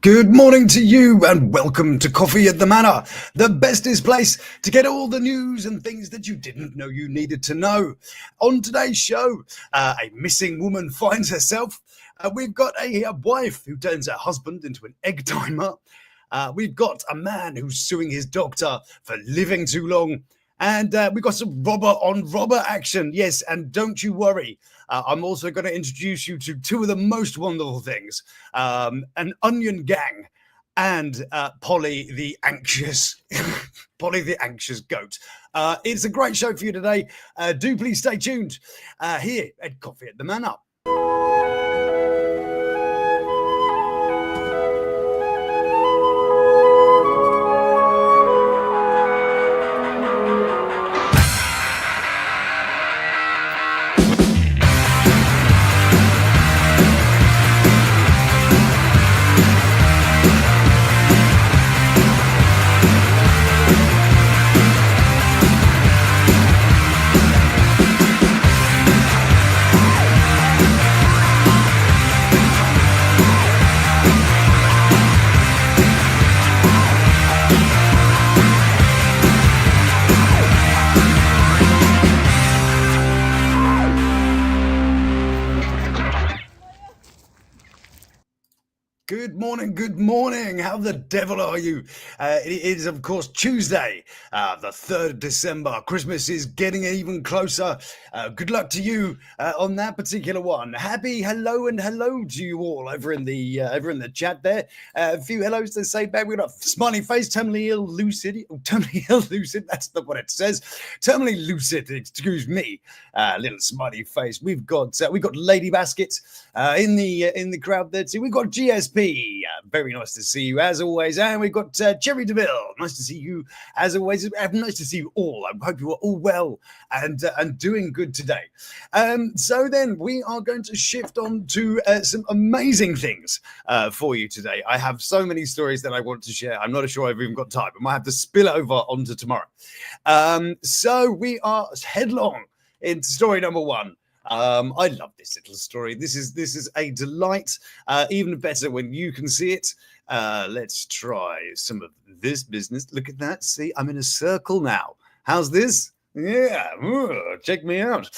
Good morning to you and welcome to Coffee at the Manor, the bestest place to get all the news and things that you didn't know you needed to know. On today's show, a missing woman finds herself. We've got a wife who turns her husband into an egg timer. We've got a man who's suing his doctor for living too long. And we've got some robber on robber action. Yes, and don't you worry. I'm also going to introduce you to two of the most wonderful things. An onion gang and Polly the anxious, Polly the anxious goat. It's a great show for you today. Do please stay tuned here at Coffee at the Manor. Good morning. How the devil are you? It is, of course, Tuesday, the 3rd of December. Christmas is getting even closer. Good luck to you on that particular one. Happy hello to you all over in the chat there. A few hellos to say back. We've got a smiley face, terminally ill, lucid. Terminally ill, lucid. That's not what it says. Terminally lucid. Excuse me. Little smiley face. We've got Lady Basket in the crowd there too. We've got GSP. Very nice to see you as always, and we've got Cherry DeVille. Nice to see you as always. Nice to see you all. I hope you are all well and doing good today. So then we are going to shift on to some amazing things for you today. I have so many stories that I want to share. I'm not sure I've even got time. I might have to spill over onto tomorrow. So we are headlong into story number one. I love this little story. This is a delight. Even better when you can see it. Let's try some of this business. Look at that. See, I'm in a circle now. How's this? Yeah, check me out.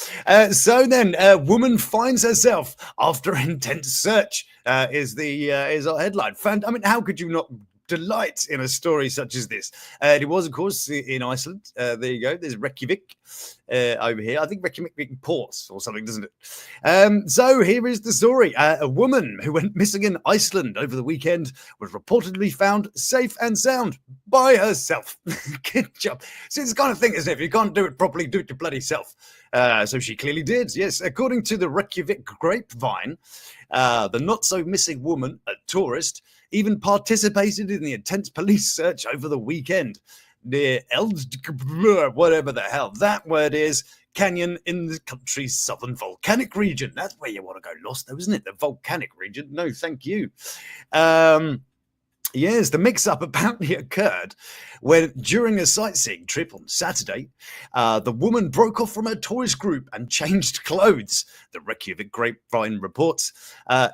So then, a woman finds herself after intense search. Is our headline. I mean, how could you not delight in a story such as this? It was, of course, in Iceland. There you go. There's Reykjavik over here. I think Reykjavik ports or something, doesn't it? So here is the story. A woman who went missing in Iceland over the weekend was reportedly found safe and sound by herself. Good job. See, it's the kind of thing, isn't it? If you can't do it properly, do it your bloody self. So she clearly did. Yes, according to the Reykjavik Grapevine, the not-so-missing woman, a tourist, even participated in the intense police search over the weekend near whatever the hell that word is, canyon in the country's southern volcanic region. That's where you want to go lost, though, isn't it? The volcanic region. No, thank you. Yes, the mix-up apparently occurred when, during a sightseeing trip on Saturday, the woman broke off from her tourist group and changed clothes, the Reykjavik Grapevine reports,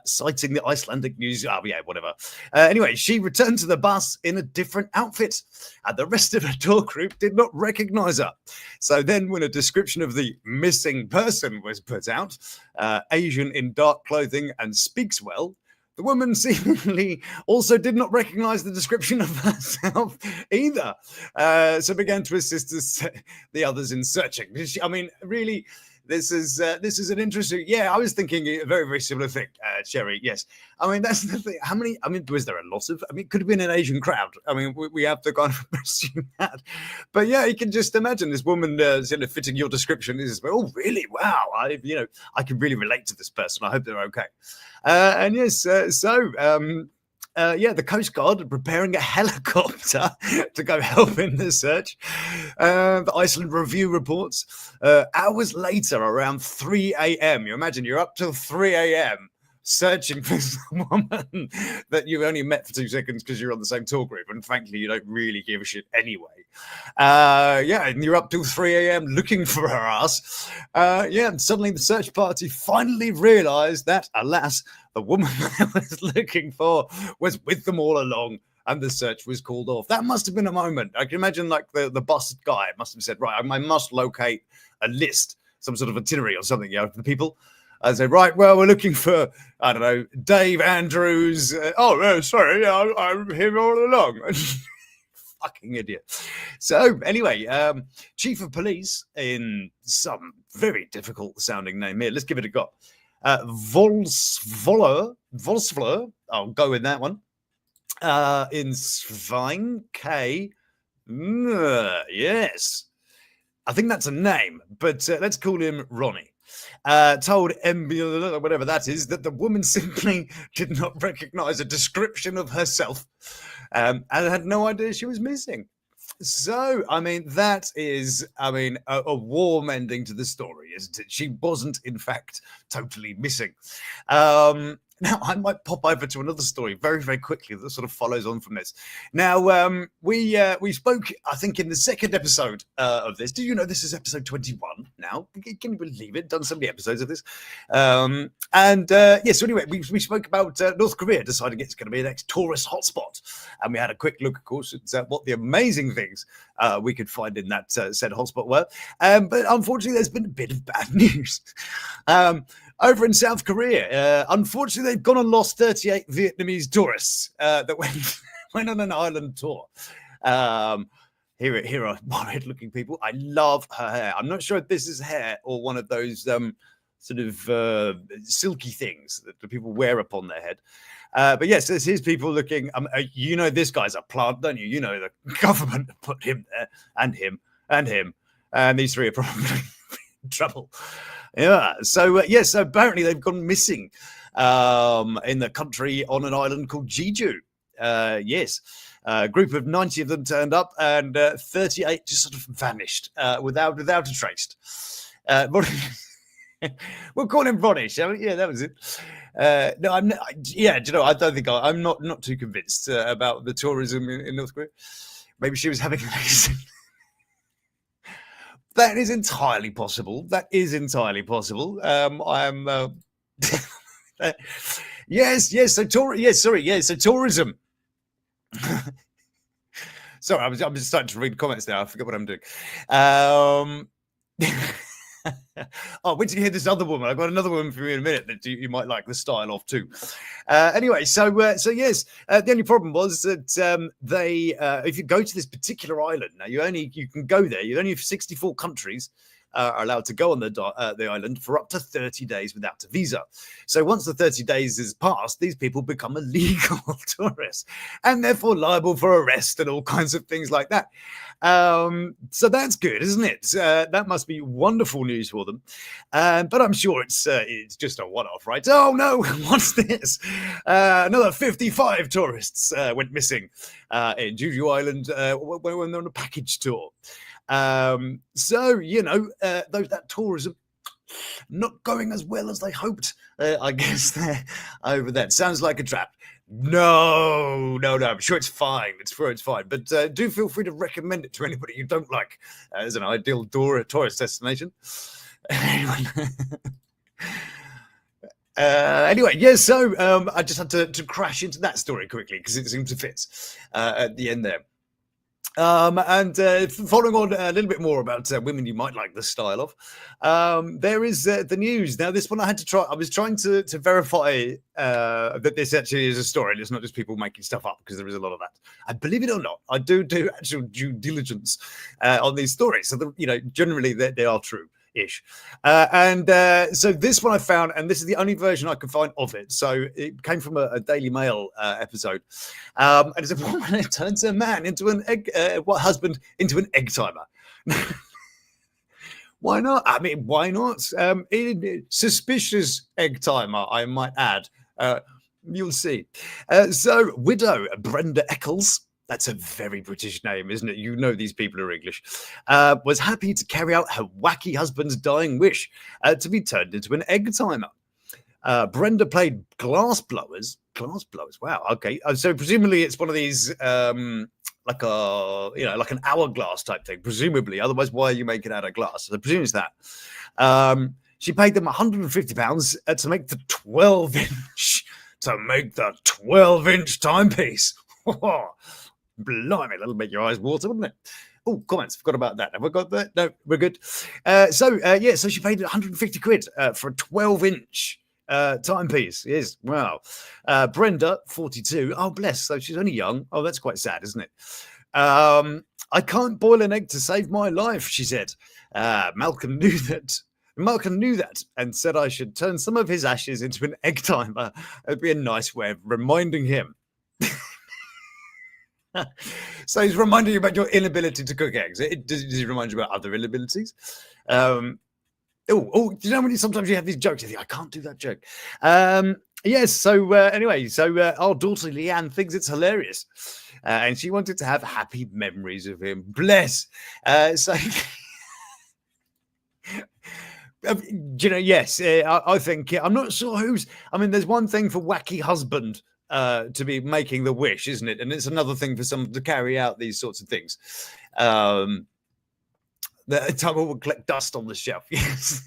citing the Icelandic news. Oh, yeah, whatever. Anyway, she returned to the bus in a different outfit, and the rest of her tour group did not recognize her. So then, when a description of the missing person was put out, Asian in dark clothing and speaks well, the woman seemingly also did not recognize the description of herself either, so began to assist the others in searching. I mean, really, this is an interesting. Yeah, I was thinking a very, very similar thing, Cherry. Yes, I mean that's the thing. How many? I mean, was there a lot of? I mean, it could have been an Asian crowd. I mean, we have to kind of assume that. But yeah, you can just imagine this woman sort of fitting your description. Is oh really? Wow, I can really relate to this person. I hope they're okay. And yes, the Coast Guard are preparing a helicopter to go help in the search. The Iceland Review reports hours later, around 3 a.m. You imagine you're up till 3 a.m. searching for someone that you only met for 2 seconds because you're on the same tour group, and frankly, you don't really give a shit anyway. Yeah, and you're up till 3 a.m. looking for her ass. Yeah, and suddenly the search party finally realised that, alas, the woman they was looking for was with them all along, and the search was called off. That must have been a moment. I can imagine, like, the bus guy must have said, right, I must locate a list, some sort of itinerary or something, for the people. I say, right, well, we're looking for, I don't know, Dave Andrews. Sorry, I'm here all along. Fucking idiot. So anyway, Chief of Police, in some very difficult sounding name here, let's give it a go. Volsvler, I'll go with that one. In Svein K. Yes. I think that's a name, but let's call him Ronnie. Told MB, whatever that is, that the woman simply did not recognize a description of herself and had no idea she was missing. So, I mean, that is, a warm ending to the story, isn't it? She wasn't, in fact, totally missing. Now, I might pop over to another story very, very quickly that sort of follows on from this. Now, we spoke, I think, in the second episode of this. Do you know this is episode 21 now? Can you believe it? Done so many episodes of this. So anyway, we spoke about North Korea deciding it's going to be the next tourist hotspot. And we had a quick look, of course, at what the amazing things we could find in that said hotspot were. But unfortunately, there's been a bit of bad news. Over in South Korea, unfortunately, they've gone and lost 38 Vietnamese tourists that went on an island tour. Here are worried-looking people. I love her hair. I'm not sure if this is hair or one of those sort of silky things that the people wear upon their head. But yes, here's people looking. This guy's a plant, don't you? You know the government put him there, and him, and him, and these three are probably in trouble. Yeah. So so apparently they've gone missing in the country on an island called Jeju. Yes. A group of 90 of them turned up, and 38 just sort of vanished without a trace. We'll call him Ronnie, shall we? Yeah, that was it. No, I'm not. Yeah, do you know? I don't think I'm not too convinced about the tourism in North Korea. Maybe she was having an accident. That is entirely possible. Yes. So tourism. Sorry, I'm just starting to read comments now. I forget what I'm doing. Wait till you hear this other woman. I've got another woman for you in a minute that you might like the style of too. Anyway, so yes, the only problem was that they, if you go to this particular island, now you can go there. You only have 64 countries are allowed to go on the island for up to 30 days without a visa. So once the 30 days is passed, these people become illegal tourists and therefore liable for arrest and all kinds of things like that. So that's good, isn't it? That must be wonderful news for them. But I'm sure it's just a one-off, right? Oh no, what's this? Another 55 tourists went missing in Jeju Island when they're on a package tour. So that tourism not going as well as they hoped. I guess they're over that. Sounds like a trap. No. I'm sure it's fine. It's fine. But do feel free to recommend it to anybody you don't like as an ideal tourist destination. Anyway, yes. So I just had to crash into that story quickly because it seemed to fit at the end there. And following on a little bit more about women you might like the style of, there is the news. Now, this one I had to try. I was trying to verify that this actually is a story and it's not just people making stuff up, because there is a lot of that. And believe it or not, I do actual due diligence on these stories. So, generally they are true. Ish. So this one I found, and this is the only version I could find of it. So it came from a Daily Mail episode. And it's a woman that turns a man into an husband into an egg timer. Why not? I mean, why not? Suspicious egg timer, I might add. You'll see. So widow Brenda Eccles, that's a very British name, isn't it? You know these people are English. Was happy to carry out her wacky husband's dying wish to be turned into an egg timer. Brenda played glass blowers. Glass blowers. Wow. Okay. So presumably it's one of these like like an hourglass type thing. Presumably, otherwise, why are you making it out of glass? So I presume it's that. She paid them £150 to make the 12-inch timepiece. Blimey, that'll make your eyes water, wouldn't it? Oh, comments. Forgot about that. Have I got that? No, we're good. So she paid 150 quid for a 12-inch timepiece. Yes, wow. Brenda, 42. Oh, bless. So she's only young. Oh, that's quite sad, isn't it? I can't boil an egg to save my life, she said. Malcolm knew that and said I should turn some of his ashes into an egg timer. It'd be a nice way of reminding him. So he's reminding you about your inability to cook eggs. Does he remind you about other inabilities? Do you know when sometimes you have these jokes, you think, I can't do that joke. Yes, so anyway, our daughter Leanne thinks it's hilarious. And she wanted to have happy memories of him. Bless. Yes, I think, I'm not sure there's one thing for wacky husband to be making the wish, isn't it? And it's another thing for someone to carry out these sorts of things. The time will collect dust on the shelf. Yes.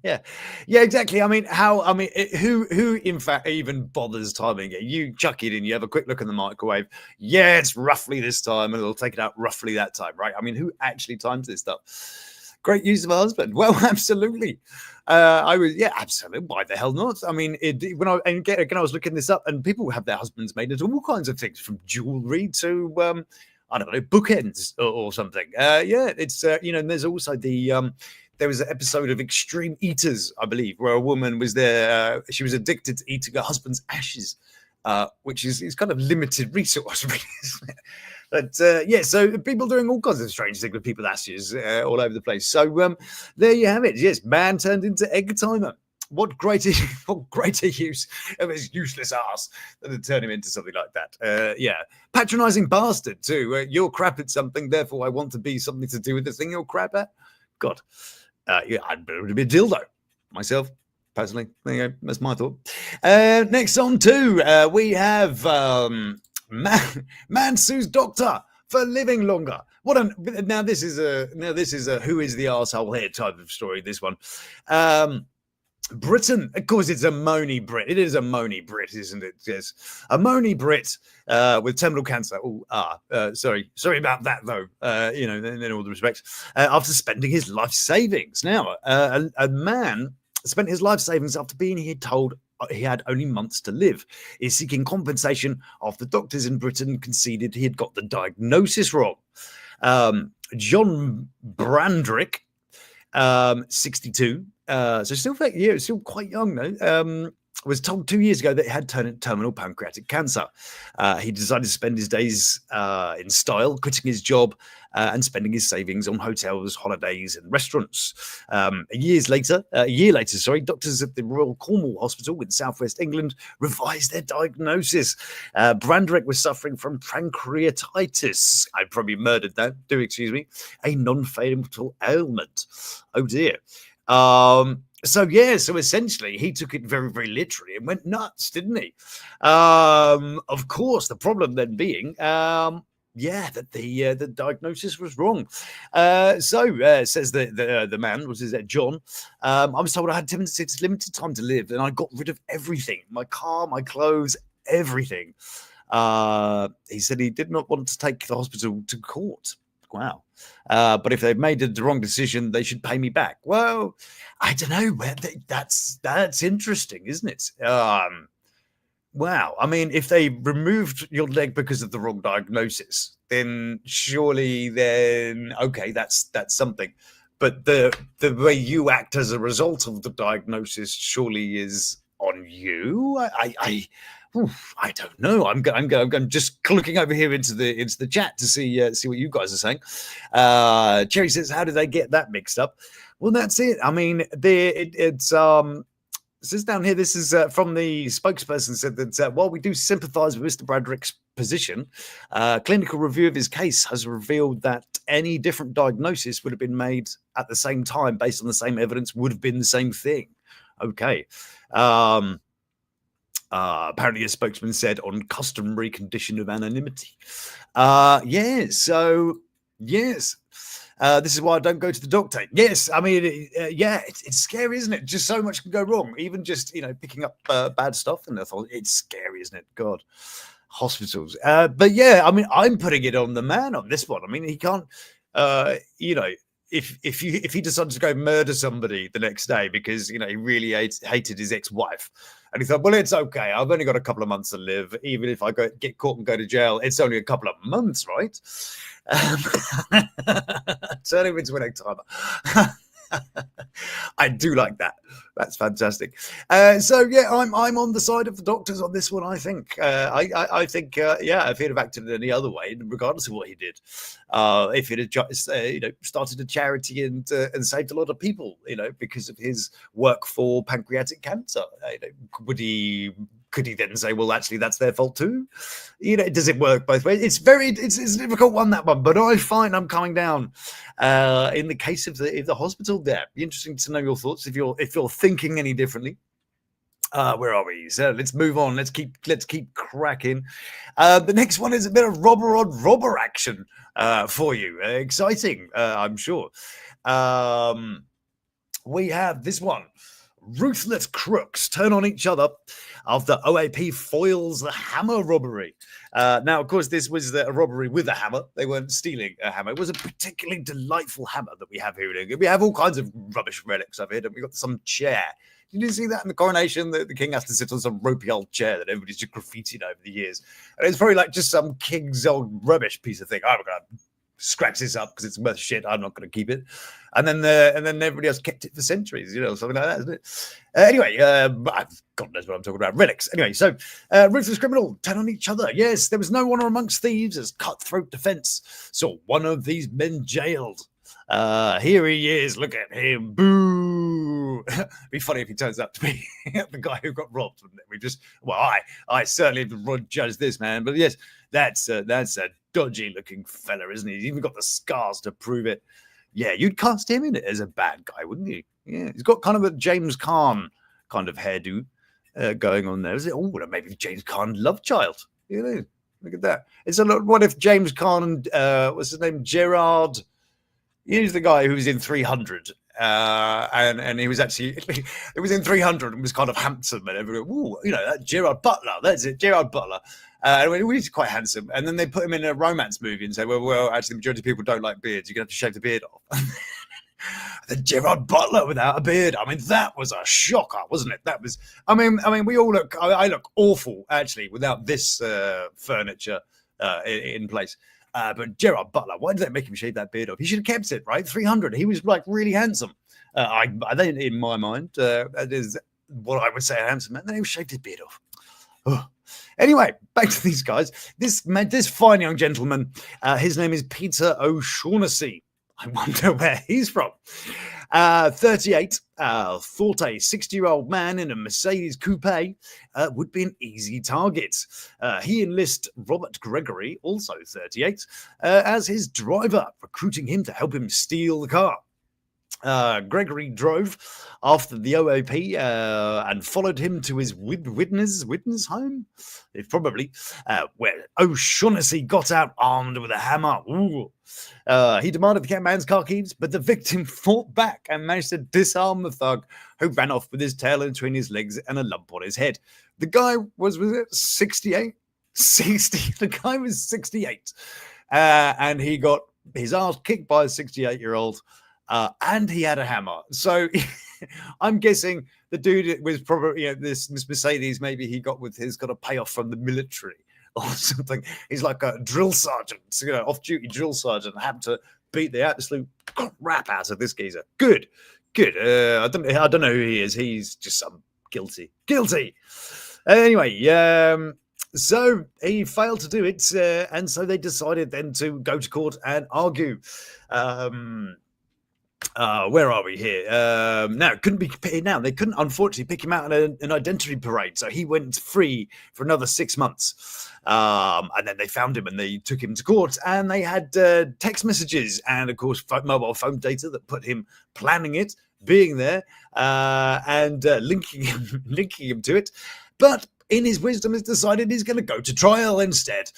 Yeah, exactly. Who in fact even bothers timing it? You chuck it in, you have a quick look in the microwave. Yeah, it's roughly this time, and it'll take it out roughly that time, right? Who actually times this stuff? Great use of a husband. Well, absolutely. Absolutely. Why the hell not? When I was looking this up, and people have their husbands made into all kinds of things, from jewelry to I don't know, bookends or something. It's and there's also there was an episode of Extreme Eaters, I believe, where a woman was there. She was addicted to eating her husband's ashes, which is kind of limited resource, really, isn't it? But so people doing all kinds of strange things with people's ashes all over the place. So there you have it. Yes, man turned into egg timer. What greater use of his useless ass than to turn him into something like that? Patronizing bastard too. You're crap at something, therefore I want to be something to do with the thing you're crap at. God, I'd better be a dildo myself. Personally, there you go. That's my thought. Next on to we have man sues doctor for living longer. Now this is a who is the arsehole here type of story. This one, Britain. Of course, it's a moany Brit. It is a moany Brit, isn't it? Yes, a moany Brit with terminal cancer. Sorry about that though. In all the respects, after spending his life savings. Now, a man spent his life savings after being told he had only months to live, is seeking compensation after doctors in Britain conceded he had got the diagnosis wrong. John Brandrick, 62, so still quite young though, was told 2 years ago that he had terminal pancreatic cancer. He decided to spend his days in style, quitting his job and spending his savings on hotels, holidays, and restaurants. A year later, doctors at the Royal Cornwall Hospital in southwest England revised their diagnosis. Brandrick was suffering from pancreatitis. I probably murdered that. Do excuse me. A non-fatal ailment. Oh dear. So essentially he took it very, very literally and went nuts, didn't he? Of course, the problem then being, that the diagnosis was wrong. Says the man, was his John. I was told I had 10 minutes limited time to live, and I got rid of everything: my car, my clothes, everything. He said he did not want to take the hospital to court. Wow. But if they've made the wrong decision, they should pay me back. Well, I don't know. That's interesting, isn't it? Wow. If they removed your leg because of the wrong diagnosis, then surely okay, that's something. But the way you act as a result of the diagnosis surely is on you. I don't know. I'm just looking over here into the chat to see what you guys are saying. Cherry says, "How did they get that mixed up?" Well, that's it. It says down here. This is from the spokesperson said that while we do sympathise with Mr. Bradrick's position, clinical review of his case has revealed that any different diagnosis would have been made at the same time based on the same evidence would have been the same thing. Okay. Apparently, a spokesman said on customary condition of anonymity. Yes. This is why I don't go to the doctor. Yes, I mean, it's scary, isn't it? Just so much can go wrong. Even just picking up bad stuff, and I thought it's scary, isn't it? God, hospitals. But yeah, I mean, I'm putting it on the man on this one. I mean, he can't. If he decided to go murder somebody the next day because he really hated his ex-wife, and he thought, well, it's okay, I've only got a couple of months to live, even if I get caught and go to jail, it's only a couple of months, right? Turn him into an egg timer. I do like that. That's fantastic. So yeah, I'm on the side of the doctors on this one. I think. I think. If he'd have acted any other way, regardless of what he did, if he'd have just started a charity and saved a lot of people, because of his work for pancreatic cancer, could he then say, well, actually, that's their fault too? Does it work both ways? It's a difficult one, that one, but I find I'm coming down in the case of the hospital there. Be interesting to know your thoughts if you're thinking any differently. Where are we? So let's move on. Let's keep cracking. The next one is a bit of robber on robber action for you. Exciting, I'm sure. We have this one. Ruthless crooks turn on each other after OAP foils the hammer robbery. Now, of course, this was a robbery with a hammer. They weren't stealing a hammer. It was a particularly delightful hammer that we have here in England. We have all kinds of rubbish relics of it, and we got some chair. Did you see that in the coronation? The king has to sit on some ropey old chair that everybody's just graffitied over the years. And it's probably like just some king's old rubbish piece of thing. I'm going to scratch this up because it's worth shit. I'm not going to keep it. And then everybody else kept it for centuries, something like that, isn't it? Anyway, God knows what I'm talking about. Relics. Anyway, so ruthless criminal turn on each other. Yes, there was no honor amongst thieves as cutthroat defense saw one of these men jailed. Here he is. Look at him. Boo. It'd be funny if he turns out to be the guy who got robbed. I certainly would judge this man. But yes, that's a dodgy looking fella, isn't he? He's even got the scars to prove it. Yeah, you'd cast him in it as a bad guy, wouldn't you? Yeah, he's got kind of a James Caan kind of hairdo going on there. Is it? Oh, maybe James Caan love child. Look at that. It's a lot. What if James Caan and what's his name? Gerard. He's the guy who was in 300, and he was actually it was in 300 and was kind of handsome and everyone. That Gerard Butler. That's it, Gerard Butler. He's quite handsome. And then they put him in a romance movie and say, well, actually, the majority of people don't like beards. You're going to have to shave the beard off. The Gerard Butler without a beard. I mean, that was a shocker, wasn't it? That was, I mean, we all look, I look awful, actually, without this furniture in place. But Gerard Butler, why did they make him shave that beard off? He should have kept it, right? 300. He was like really handsome. I think in my mind, that is what I would say a handsome man. Then he shaved his beard off. Oh. Anyway, back to these guys. This fine young gentleman, his name is Peter O'Shaughnessy. I wonder where he's from. 38, thought a 60-year-old man in a Mercedes coupe would be an easy target. He enlists Robert Gregory, also 38, as his driver, recruiting him to help him steal the car. Gregory drove after the OAP and followed him to his witness home, probably, where O'Shaughnessy got out armed with a hammer. Ooh. He demanded the man's car keys, but the victim fought back and managed to disarm the thug, who ran off with his tail in between his legs and a lump on his head. The guy was it 68? 60. The guy was 68. And he got his ass kicked by a 68-year-old. And he had a hammer. So I'm guessing the dude was probably, this Mercedes, maybe he got a payoff from the military or something. He's like a drill sergeant, off-duty drill sergeant, happened to beat the absolute crap out of this geezer. Good. I don't know who he is. He's just some guilty. Anyway, so he failed to do it, and so they decided then to go to court and argue. Where are we here? Now, they couldn't unfortunately pick him out in an identity parade, so he went free for another 6 months. And then they found him and they took him to court, and they had text messages and, of course, mobile phone data that put him planning it being there and linking him to it. But in his wisdom, has decided he's going to go to trial instead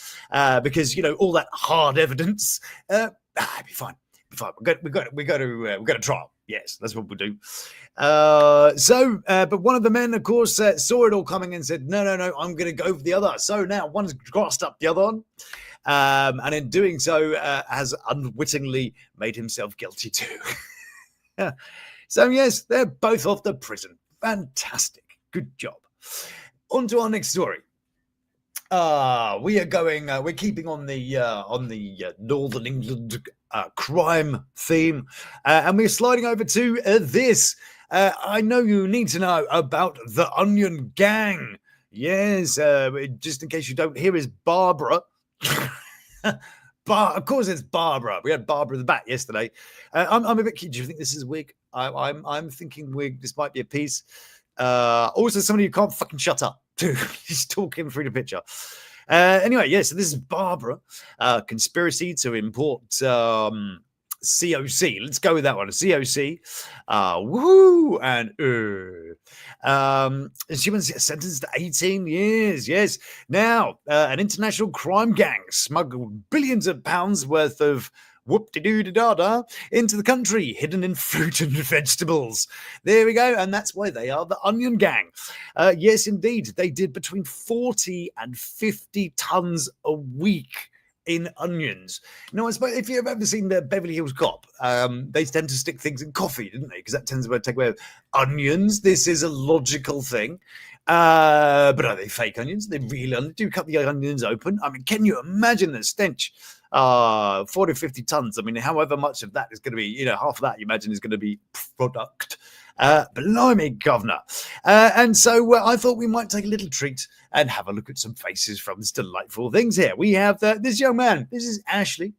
because all that hard evidence. It'd be fine. Be fine. We got to trial. Yes, that's what we'll do. But one of the men, of course, saw it all coming and said, no, I'm going to go for the other. So now one's grassed up the other one. And in doing so, has unwittingly made himself guilty too. So, yes, they're both off to prison. Fantastic. Good job. On to our next story. We are going. We're keeping on the Northern England crime theme, and we're sliding over to this. I know you need to know about the Onion Gang. Yes, just in case you don't hear, is Barbara. Of course, it's Barbara. We had Barbara the Bat yesterday. I'm a bit. Do you think this is a wig? I'm thinking wig. This might be a piece. Also, somebody who can't fucking shut up. He's talking through the picture. Anyway, yeah, so this is Barbara. Conspiracy to import COC. Let's go with that one. COC. Woohoo! And she was sentenced to 18 years. Yes. Now, an international crime gang smuggled billions of pounds worth of whoop-de-doo-de-da-da into the country, hidden in fruit and vegetables. There we go. And that's why they are the Onion Gang. Yes, indeed. They did between 40 and 50 tons a week in onions. I suppose if you've ever seen the Beverly Hills Cop, they tend to stick things in coffee, didn't they? Because that tends to take away onions. This is a logical thing. But are they fake onions? They real onions? Do cut the onions open? I mean, can you imagine the stench? 40, 50 tons. I mean, however much of that is going to be, half of that you imagine is going to be product. Blimey, governor. And so I thought we might take a little treat and have a look at some faces from this delightful things here. We have this young man. This is Ashley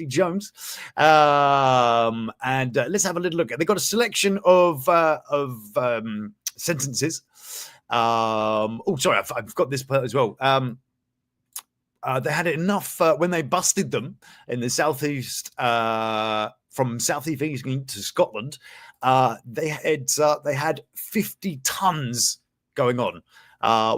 Jones. And let's have a little look. They've got a selection of sentences. Sorry, I've got this part as well. They had enough when they busted them in the southeast, from southeast England to Scotland. They had 50 tons going on,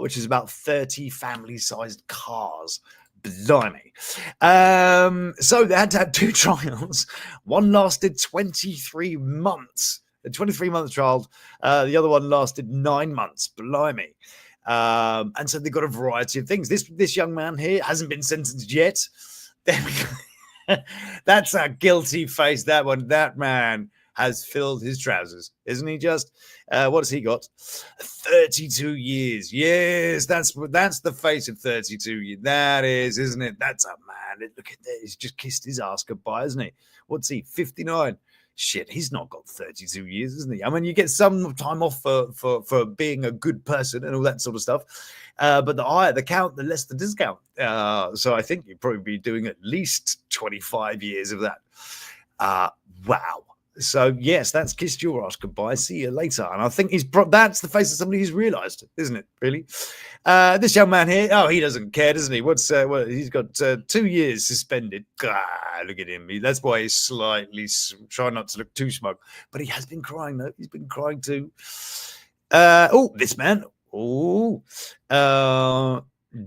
which is about 30 family-sized cars. Blimey. So they had to have 2 trials. One lasted 23 months. A 23-month trial. The other one lasted 9 months. Blimey. And so they've got a variety of things. This young man here hasn't been sentenced yet. There we go. That's a guilty face. That man has filled his trousers, isn't he? Just what has he got? 32 years. Yes, that's the face of 32 years. That is, isn't it? That's a man. Look at that. He's just kissed his ass goodbye, isn't he? What's he? 59. Shit, he's not got 32 years, isn't he? I mean, you get some time off for being a good person and all that sort of stuff. But the higher the count, the less the discount. So I think you'd probably be doing at least 25 years of that. Wow. So, yes, that's kissed your ass goodbye. See you later. And I think that's the face of somebody who's realised, isn't it, really? This young man here, he doesn't care, doesn't he? He's got 2 years suspended. Look at him. That's why he's slightly trying not to look too smug. But he has been crying, though. He's been crying too. This man.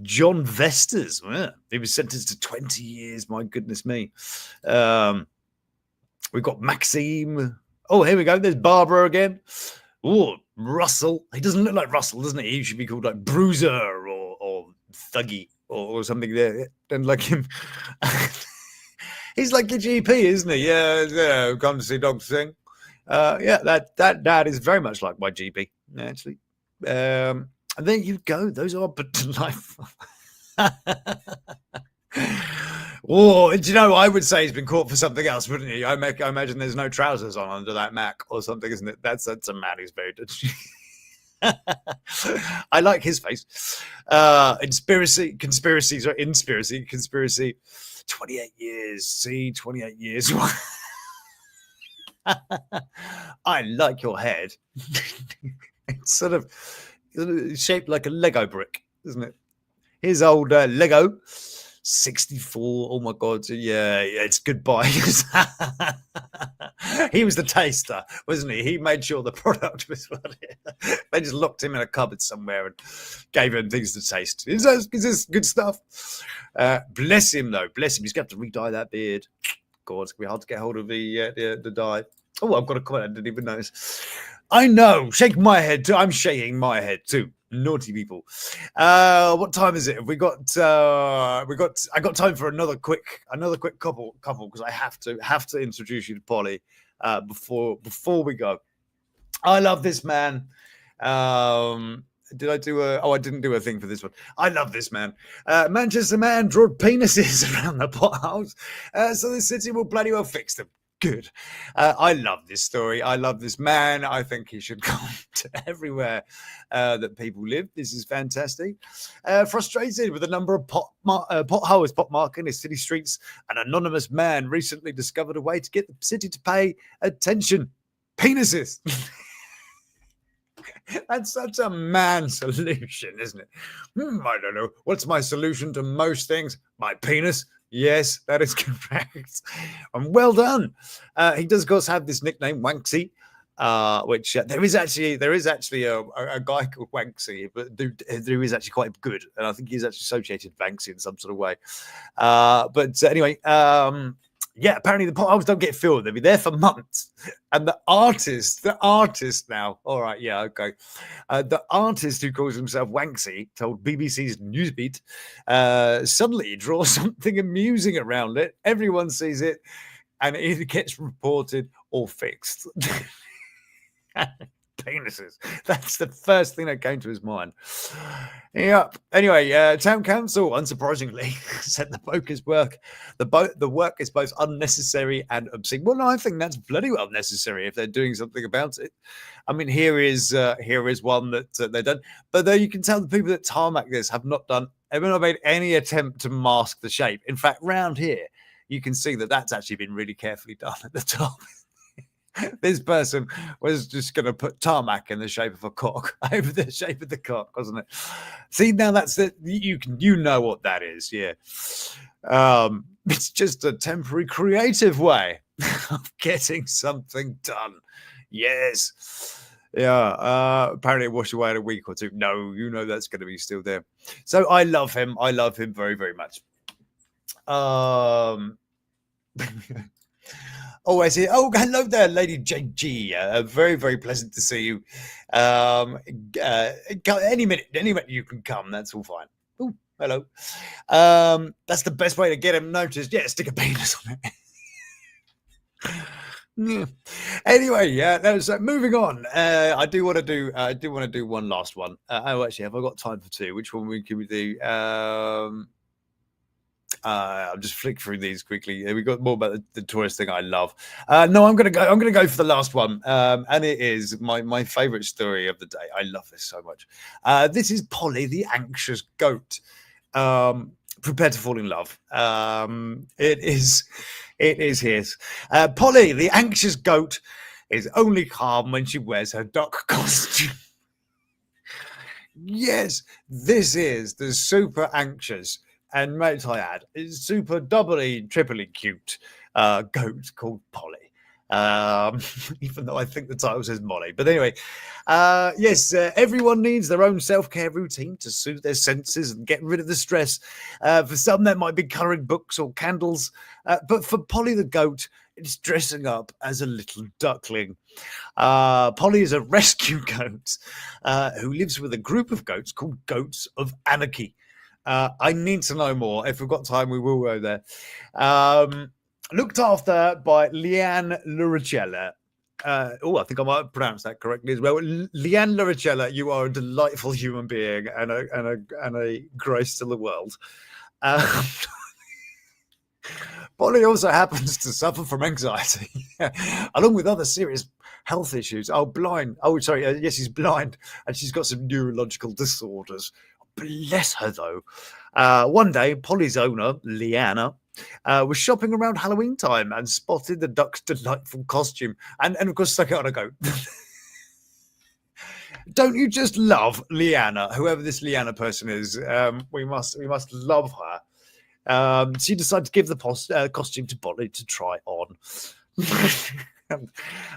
John Vesters. Yeah, he was sentenced to 20 years. My goodness me. We've got Maxime. Oh, here we go. There's Barbara again. Oh, Russell. He doesn't look like Russell, doesn't he? He should be called like Bruiser or Thuggy or something there. And like him. He's like your GP, isn't he? Yeah, come to see Dr. Singh. That is very much like my GP, actually. And there you go. Those are but delightful. I would say he's been caught for something else, wouldn't he? I imagine there's no trousers on under that Mac or something, isn't it? That's a man who's very dodgy. I like his face. Conspiracy. 28 years. See, 28 years. I like your head. It's sort of shaped like a Lego brick, isn't it? Here's old Lego. 64. Oh my God. Yeah, it's goodbye. He was the taster, wasn't he? He made sure the product was what they just locked him in a cupboard somewhere and gave him things to taste. Is this good stuff? Bless him, though. Bless him. He's going to have to re-dye that beard. God, it's going to be hard to get hold of the dye. Oh, I've got a comment I didn't even notice. I know. Shake my head too. I'm shaking my head too. Naughty people. What time is it? I got time for another quick couple because I have to introduce you to Polly before we go. I love this man. Did I do I didn't do a thing for this one. I love this man. Manchester man drew penises around the potholes, so the city will bloody well fix them. Good. I love this story. I love this man. I think he should come to everywhere that people live. This is fantastic. Frustrated with the number of potholes pockmarking his city streets, an anonymous man recently discovered a way to get the city to pay attention. Penises. That's such a man solution, isn't it? I don't know. What's my solution to most things? My penis. Yes, that is correct. And well done. He does, of course, have this nickname, Wanksy, which there is actually a guy called Wanksy, but who is actually quite good, and I think he's actually associated with Banksy in some sort of way. But anyway, yeah, apparently the potholes don't get filled. They'll be there for months. And the artist now, all right, yeah, okay. The artist who calls himself Wanksy told BBC's Newsbeat, suddenly draws something amusing around it. Everyone sees it, and it either gets reported or fixed. Penises. That's the first thing that came to his mind. Yep. Anyway, town council, unsurprisingly, said the work is both unnecessary and obscene. Well, no, I think that's bloody well necessary if they're doing something about it. I mean, here is one that they've done, but though you can tell the people that tarmac this have not made any attempt to mask the shape. In fact, round here, you can see that that's actually been really carefully done at the top. This person was just going to put tarmac in the shape of a cock over the shape of the cock, wasn't it? See, now that's it. You know what that is, yeah. It's just a temporary creative way of getting something done. Yes. Yeah. Apparently it washed away in a week or two. No, you know that's going to be still there. So I love him. I love him very, very much. Oh, I see. Oh, hello there, Lady JG. Very, very pleasant to see you. Any minute you can come. That's all fine. Oh, hello. That's the best way to get him noticed. Yeah, stick a penis on it. Yeah. Anyway, yeah. So moving on. I do want to do one last one. Actually, have I got time for two? Which one can we do? I'll just flick through these quickly. We got more about the tourist thing I love. No, I'm gonna go for the last one, and it is my favorite story of the day. I love this so much. This is Polly, the anxious goat. Prepare to fall in love. It is his. Polly, the anxious goat, is only calm when she wears her duck costume. Yes, this is the super anxious. And might I add, it's super doubly, triply cute goat called Polly. Even though I think the title says Molly. But anyway, yes, everyone needs their own self-care routine to soothe their senses and get rid of the stress. For some, that might be colouring books or candles. But for Polly the goat, it's dressing up as a little duckling. Polly is a rescue goat who lives with a group of goats called Goats of Anarchy. I need to know more. If we've got time, we will go there. Looked after by Leanne Luricella. I think I might pronounce that correctly as well. Leanne Luricella, you are a delightful human being and a grace to the world. Polly also happens to suffer from anxiety, along with other serious health issues. Yes, she's blind, and she's got some neurological disorders. Bless her, though. One day, Polly's owner, Leanna, was shopping around Halloween time and spotted the duck's delightful costume and of course, stuck it on a goat. Don't you just love Leanna, whoever this Leanna person is? We must love her. She decided to give the costume to Polly to try on. And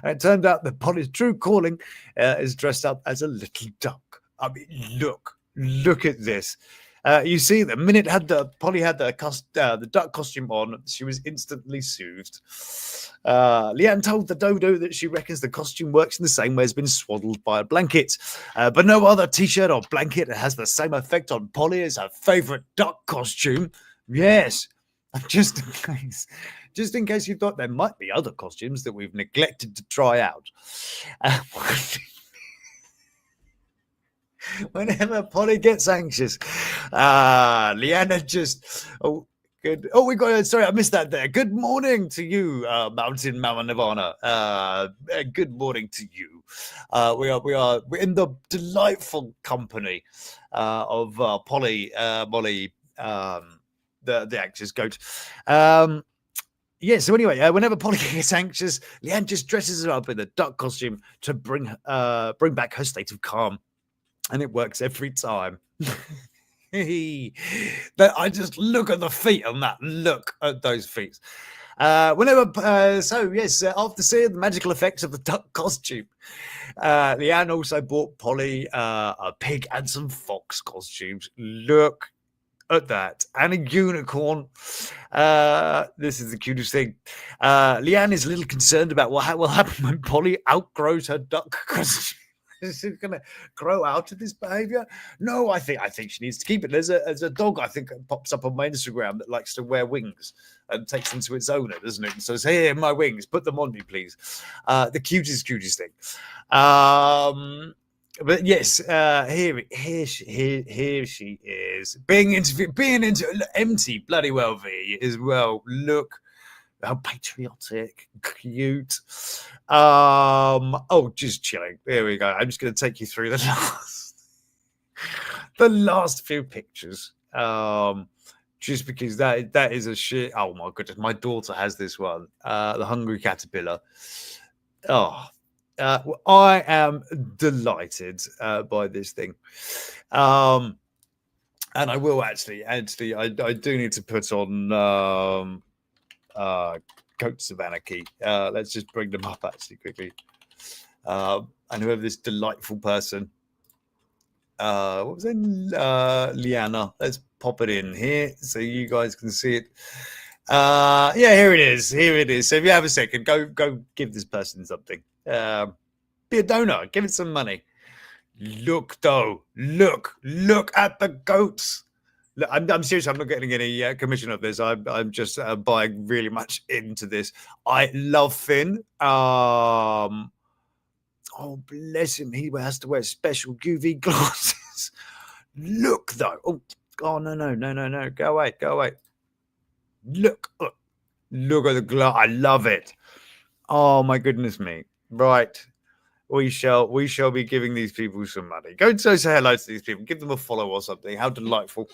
it turned out that Polly's true calling is dressed up as a little duck. I mean, look at this. You see, the minute Polly had the duck costume on, she was instantly soothed. Leanne told the dodo that she reckons the costume works in the same way as being swaddled by a blanket, but no other t-shirt or blanket has the same effect on Polly as her favourite duck costume. Yes, just in case you thought there might be other costumes that we've neglected to try out. Whenever Polly gets anxious, Leanna just good. Oh, we got. Sorry, I missed that there. Good morning to you, Mountain Mama Nirvana. Good morning to you. We're in the delightful company of Polly, Molly, the actress goat. Yeah, so anyway, whenever Polly gets anxious, Leanne just dresses her up in a duck costume to bring back her state of calm. And it works every time. I just look at the feet on that. Look at those feet. After seeing the magical effects of the duck costume, Leanne also bought Polly a pig and some fox costumes. Look at that. And a unicorn. This is the cutest thing. Leanne is a little concerned about what will happen when Polly outgrows her duck costume. Is it going to grow out of this behavior? No, I think she needs to keep it. There's a dog, I think, that pops up on my Instagram that likes to wear wings and takes them to its owner, doesn't it? And says, "Hey, my wings, put them on me, please." The cutest thing. But yes, here she is being into empty bloody well V as well. Look. How patriotic, cute. Just chilling. There we go. I'm just going to take you through the last few pictures. Just because that is a shit. Oh my goodness, my daughter has this one. The hungry caterpillar. I am delighted by this thing. And I will actually, I do need to put on. Coats of Anarchy. Let's just bring them up actually quickly. And whoever this delightful person, what was it? Liana. Let's pop it in here so you guys can see it. Here it is. So if you have a second, go give this person something. Be a donor. Give it some money. Look though. Look at the goats. I'm serious. I'm not getting any commission of this. I'm just buying really much into this. I love Finn. Oh, bless him. He has to wear special UV glasses. Look though. Oh no. Go away. Look at the glass. I love it. Oh my goodness me. Right. We shall be giving these people some money. Go and say hello to these people. Give them a follow or something. How delightful.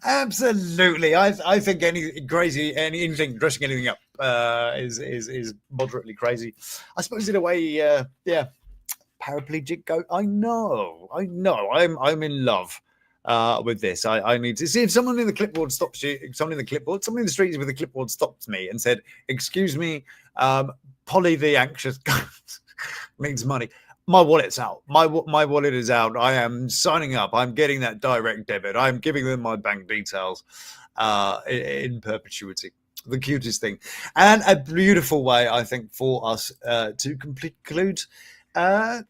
Absolutely. I think anything dressing anything up is moderately crazy. I suppose in a way, paraplegic goat. I know. I'm in love. With this, I need to see if someone in the clipboard stops you. Someone in the streets with a clipboard stops me and said, "Excuse me, Polly the anxious goat needs money." My wallet's out. My wallet is out. I am signing up. I'm getting that direct debit. I'm giving them my bank details in perpetuity. The cutest thing, and a beautiful way, I think, for us to conclude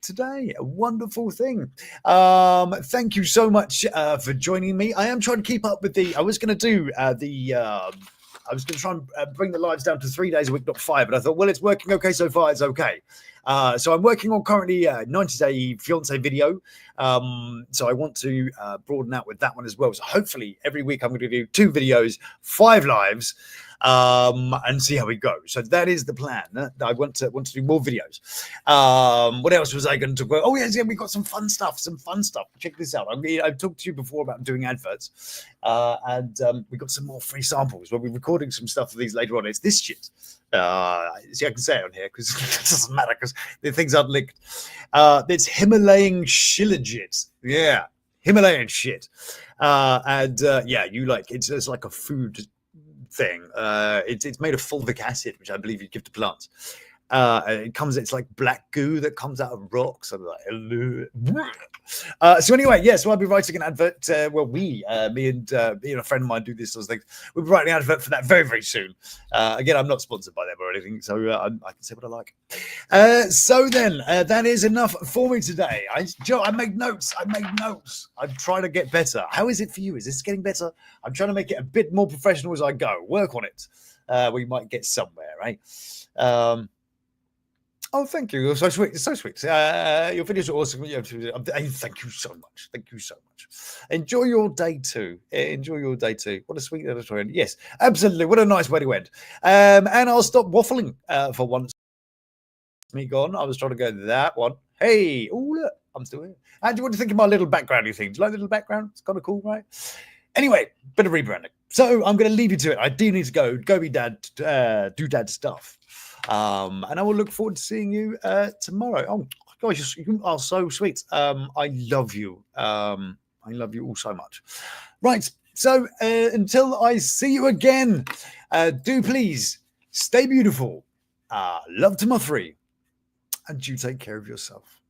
today. A wonderful thing. Thank you so much for joining me. I am trying to keep up with I was going to try and bring the lives down to 3 days a week, not 5, but I thought, well, it's working okay so far, it's okay. So I'm working on currently a 90-day fiance video. So I want to broaden out with that one as well. So hopefully every week I'm going to do 2 videos, 5 lives, and see how we go. So that is the plan. I want to do more videos. What else was I going to talk about? Oh yes, we got some fun stuff. Check this out. I've talked to you before about doing adverts, and we got some more free samples. We'll be recording some stuff for these later on. It's this shit. See, I can say it on here because it doesn't matter because the things aren't linked. It's Himalayan shilajit. Yeah. Himalayan shit. Yeah, you like it's like a food thing. It's made of fulvic acid, which I believe you give to plants. It's like black goo that comes out of rocks. I'm like, so anyway, yeah, so I'll be writing an advert. Me and a friend of mine do this sort of thing. We'll be writing an advert for that very, very soon. Again, I'm not sponsored by them or anything, so I can say what I like. So then, that is enough for me today. I made notes. I'm trying to get better. How is it for you? Is this getting better? I'm trying to make it a bit more professional as I go. Work on it. We might get somewhere, right? Oh, thank you. You're so sweet. It's so sweet. Your videos are awesome. Thank you so much. Thank you so much. Enjoy your day too. What a sweet little friend. Yes, absolutely. What a nice way to end. And I'll stop waffling for once. Me gone. I was trying to go to that one. Hey, oh look, I'm still here. And what do you think of my little backgroundy thing? Do you like the little background? It's kind of cool, right? Anyway, bit of rebranding. So I'm going to leave you to it. I do need to go be dad, do dad stuff. And I will look forward to seeing you tomorrow. Oh gosh, you are so sweet. I love you. I love you all so much. Right. So until I see you again, do please stay beautiful. Love to my three, and you take care of yourself.